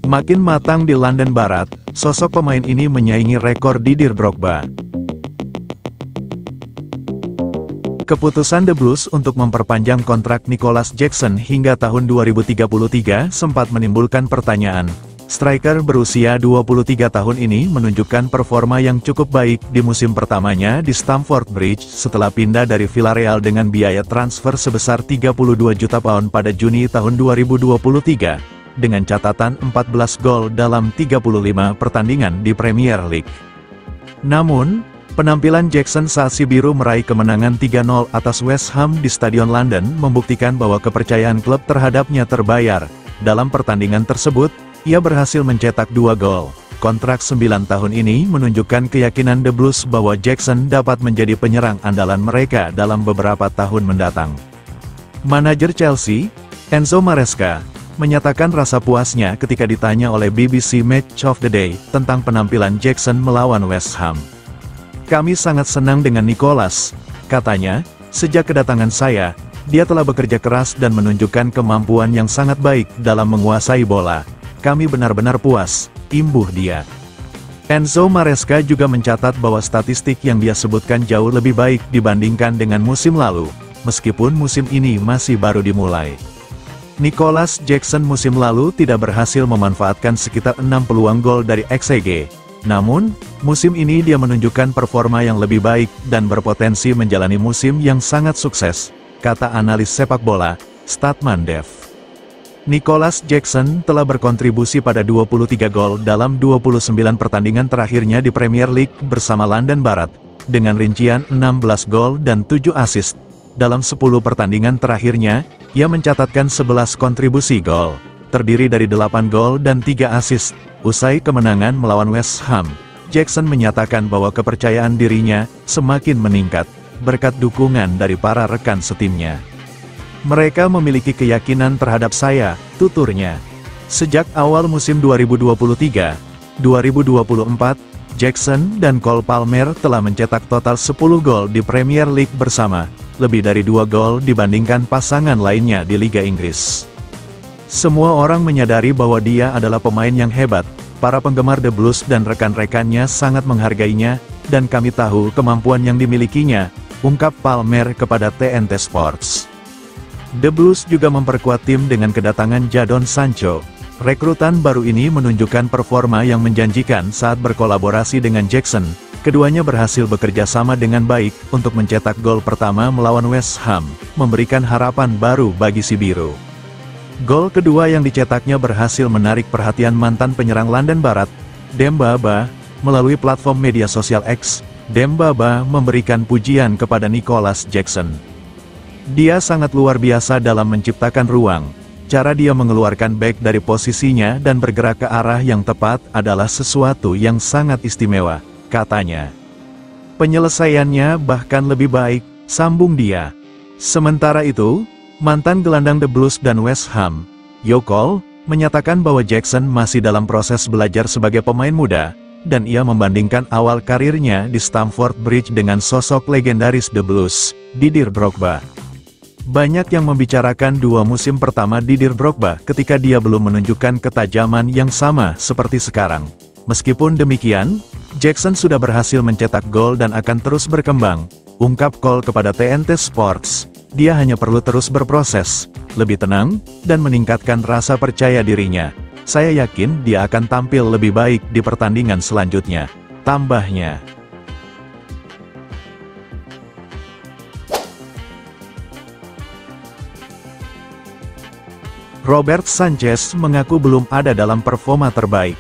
Makin matang di London Barat, sosok pemain ini menyaingi rekor Didier Drogba. Keputusan The Blues untuk memperpanjang kontrak Nicolas Jackson hingga tahun 2033 sempat menimbulkan pertanyaan. Striker berusia 23 tahun ini menunjukkan performa yang cukup baik di musim pertamanya di Stamford Bridge setelah pindah dari Villarreal dengan biaya transfer sebesar 32 juta pound pada Juni tahun 2023, dengan catatan 14 gol dalam 35 pertandingan di Premier League. Namun, penampilan Jackson saat si biru meraih kemenangan 3-0 atas West Ham di Stadion London membuktikan bahwa kepercayaan klub terhadapnya terbayar. Dalam pertandingan tersebut, ia berhasil mencetak 2 gol. Kontrak 9 tahun ini menunjukkan keyakinan The Blues bahwa Jackson dapat menjadi penyerang andalan mereka dalam beberapa tahun mendatang. Manajer Chelsea, Enzo Maresca, menyatakan rasa puasnya ketika ditanya oleh BBC Match of the Day tentang penampilan Jackson melawan West Ham. "Kami sangat senang dengan Nicolas," katanya, "sejak kedatangan saya, dia telah bekerja keras dan menunjukkan kemampuan yang sangat baik dalam menguasai bola. Kami benar-benar puas," imbuh dia. Enzo Maresca juga mencatat bahwa statistik yang dia sebutkan jauh lebih baik dibandingkan dengan musim lalu, meskipun musim ini masih baru dimulai. Nicolas Jackson musim lalu tidak berhasil memanfaatkan sekitar 6 peluang gol dari XG. Namun, musim ini dia menunjukkan performa yang lebih baik dan berpotensi menjalani musim yang sangat sukses, kata analis sepak bola, Statman Dev. Nicolas Jackson telah berkontribusi pada 23 gol dalam 29 pertandingan terakhirnya di Premier League bersama London Barat, dengan rincian 16 gol dan 7 assist. Dalam 10 pertandingan terakhirnya, ia mencatatkan 11 kontribusi gol, terdiri dari 8 gol dan 3 assist. Usai kemenangan melawan West Ham, Jackson menyatakan bahwa kepercayaan dirinya semakin meningkat, berkat dukungan dari para rekan setimnya. "Mereka memiliki keyakinan terhadap saya," tuturnya. Sejak awal musim 2023-2024, Jackson dan Cole Palmer telah mencetak total 10 gol di Premier League bersama, lebih dari 2 gol dibandingkan pasangan lainnya di Liga Inggris. Semua orang menyadari bahwa dia adalah pemain yang hebat, para penggemar The Blues dan rekan-rekannya sangat menghargainya, dan kami tahu kemampuan yang dimilikinya, ungkap Palmer kepada TNT Sports. The Blues juga memperkuat tim dengan kedatangan Jadon Sancho. Rekrutan baru ini menunjukkan performa yang menjanjikan saat berkolaborasi dengan Jackson. Keduanya berhasil bekerja sama dengan baik untuk mencetak gol pertama melawan West Ham, memberikan harapan baru bagi si biru. Gol kedua yang dicetaknya berhasil menarik perhatian mantan penyerang London Barat, Demba Ba, melalui platform media sosial X. Demba Ba memberikan pujian kepada Nicolas Jackson. "Dia sangat luar biasa dalam menciptakan ruang. Cara dia mengeluarkan bek dari posisinya dan bergerak ke arah yang tepat adalah sesuatu yang sangat istimewa," katanya. "Penyelesaiannya bahkan lebih baik," sambung dia. Sementara itu, mantan gelandang The Blues dan West Ham, Joe Cole, menyatakan bahwa Jackson masih dalam proses belajar sebagai pemain muda, dan ia membandingkan awal karirnya di Stamford Bridge dengan sosok legendaris The Blues, Didier Drogba. Banyak yang membicarakan 2 musim pertama Didier Drogba ketika dia belum menunjukkan ketajaman yang sama seperti sekarang. Meskipun demikian, Jackson sudah berhasil mencetak gol dan akan terus berkembang, ungkap Cole kepada TNT Sports. Dia hanya perlu terus berproses, lebih tenang, dan meningkatkan rasa percaya dirinya. "Saya yakin dia akan tampil lebih baik di pertandingan selanjutnya," tambahnya. Robert Sanchez mengaku belum ada dalam performa terbaik.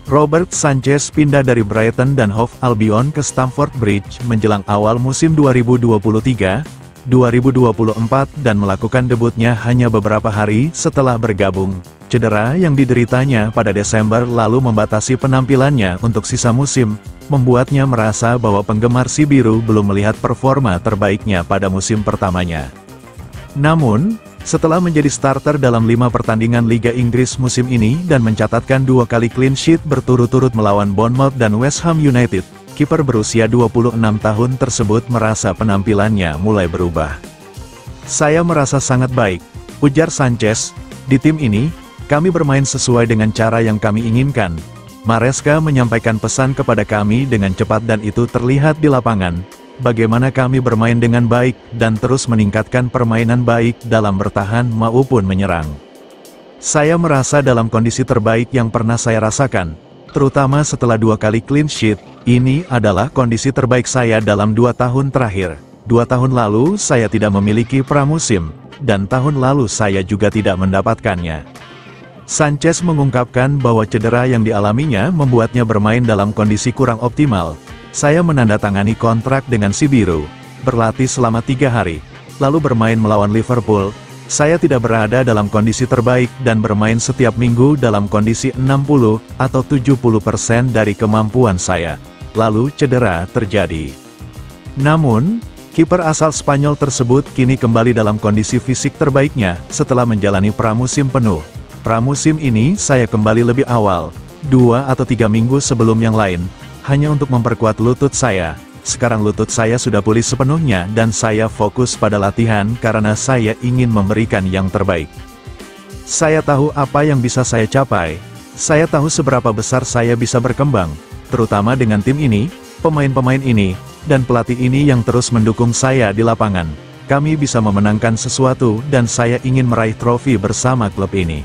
Robert Sanchez pindah dari Brighton dan Hove Albion ke Stamford Bridge menjelang awal musim 2023-2024 dan melakukan debutnya hanya beberapa hari setelah bergabung. Cedera yang dideritanya pada Desember lalu membatasi penampilannya untuk sisa musim, membuatnya merasa bahwa penggemar si biru belum melihat performa terbaiknya pada musim pertamanya. Namun, setelah menjadi starter dalam 5 pertandingan Liga Inggris musim ini dan mencatatkan 2 kali clean sheet berturut-turut melawan Bournemouth dan West Ham United, kiper berusia 26 tahun tersebut merasa penampilannya mulai berubah. "Saya merasa sangat baik," ujar Sanchez, Di tim ini, kami bermain sesuai dengan cara yang kami inginkan. Maresca menyampaikan pesan kepada kami dengan cepat dan itu terlihat di lapangan, bagaimana kami bermain dengan baik dan terus meningkatkan permainan baik dalam bertahan maupun menyerang. Saya merasa dalam kondisi terbaik yang pernah saya rasakan, terutama setelah 2 kali clean sheet. Ini adalah kondisi terbaik saya dalam 2 tahun terakhir. 2 tahun lalu saya tidak memiliki pramusim, dan tahun lalu saya juga tidak mendapatkannya. Sanchez mengungkapkan bahwa cedera yang dialaminya membuatnya bermain dalam kondisi kurang optimal. Saya menandatangani kontrak dengan si biru, berlatih selama 3 hari, lalu bermain melawan Liverpool. Saya tidak berada dalam kondisi terbaik dan bermain setiap minggu dalam kondisi 60 atau 70% dari kemampuan saya. Lalu cedera terjadi. Namun, kiper asal Spanyol tersebut kini kembali dalam kondisi fisik terbaiknya setelah menjalani pramusim penuh. Pramusim ini saya kembali lebih awal, 2 atau 3 minggu sebelum yang lain, hanya untuk memperkuat lutut saya. Sekarang lutut saya sudah pulih sepenuhnya dan saya fokus pada latihan karena saya ingin memberikan yang terbaik. Saya tahu apa yang bisa saya capai, saya tahu seberapa besar saya bisa berkembang, terutama dengan tim ini, pemain-pemain ini, dan pelatih ini yang terus mendukung saya di lapangan. Kami bisa memenangkan sesuatu dan saya ingin meraih trofi bersama klub ini.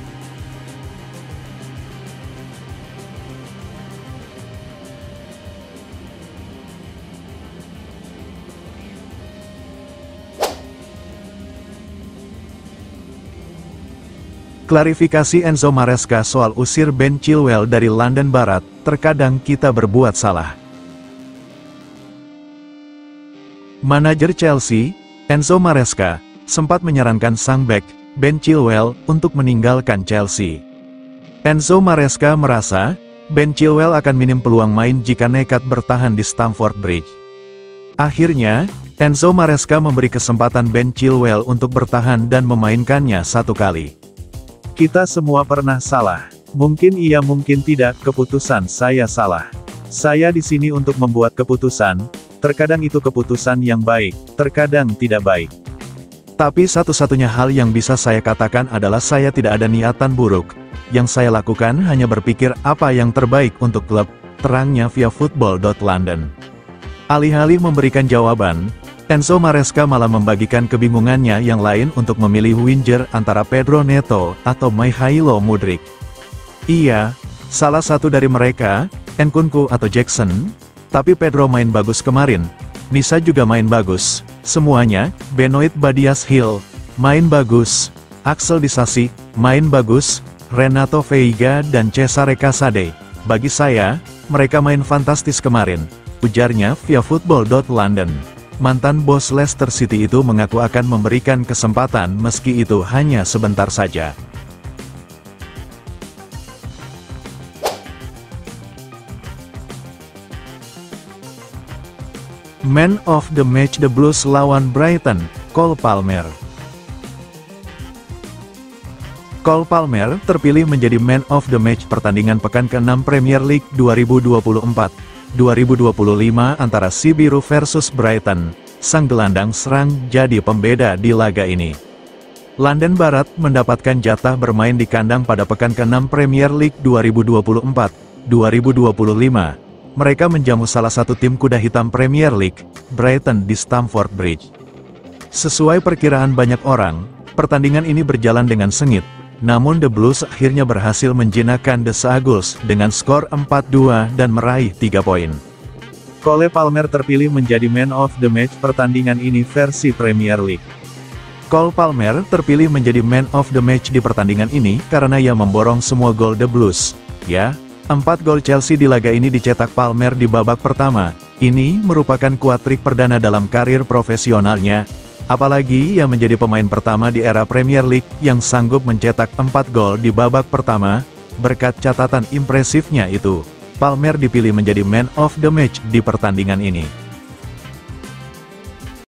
Klarifikasi Enzo Maresca soal usir Ben Chilwell dari London Barat, terkadang kita berbuat salah. Manajer Chelsea, Enzo Maresca, sempat menyarankan sang bek, Ben Chilwell, untuk meninggalkan Chelsea. Enzo Maresca merasa, Ben Chilwell akan minim peluang main jika nekat bertahan di Stamford Bridge. Akhirnya, Enzo Maresca memberi kesempatan Ben Chilwell untuk bertahan dan memainkannya 1 kali. Kita semua pernah salah. Mungkin iya mungkin tidak, keputusan saya salah. Saya di sini untuk membuat keputusan, terkadang itu keputusan yang baik, terkadang tidak baik. Tapi satu-satunya hal yang bisa saya katakan adalah saya tidak ada niatan buruk. Yang saya lakukan hanya berpikir apa yang terbaik untuk klub, terangnya via Football.London. Alih-alih memberikan jawaban, Enzo Maresca malah membagikan kebingungannya yang lain untuk memilih winger antara Pedro Neto atau Mikhailo Mudryk. Iya, salah satu dari mereka, Nkunku atau Jackson, tapi Pedro main bagus kemarin, Misa juga main bagus, semuanya, Benoit Badiashile, main bagus, Axel Disasi, main bagus, Renato Veiga dan Cesare Casade. Bagi saya, mereka main fantastis kemarin, ujarnya via Football.London. Mantan bos Leicester City itu mengaku akan memberikan kesempatan meski itu hanya sebentar saja. Man of the Match The Blues lawan Brighton, Cole Palmer. Cole Palmer terpilih menjadi Man of the Match pertandingan pekan ke-6 Premier League 2024-2025 antara si biru versus Brighton. Sang gelandang serang jadi pembeda di laga ini. London Barat mendapatkan jatah bermain di kandang pada pekan ke-6 Premier League 2024-2025. Mereka menjamu salah satu tim kuda hitam Premier League, Brighton di Stamford Bridge. Sesuai perkiraan banyak orang, pertandingan ini berjalan dengan sengit. Namun The Blues akhirnya berhasil menjinakkan The Seagulls dengan skor 4-2 dan meraih 3 poin. Cole Palmer terpilih menjadi Man of the Match pertandingan ini versi Premier League. Cole Palmer terpilih menjadi Man of the Match di pertandingan ini karena ia memborong semua gol The Blues. Ya, 4 gol Chelsea di laga ini dicetak Palmer di babak pertama. Ini merupakan kuat-trik perdana dalam karir profesionalnya. Apalagi ia menjadi pemain pertama di era Premier League yang sanggup mencetak 4 gol di babak pertama. Berkat catatan impresifnya itu, Palmer dipilih menjadi Man of the Match di pertandingan ini.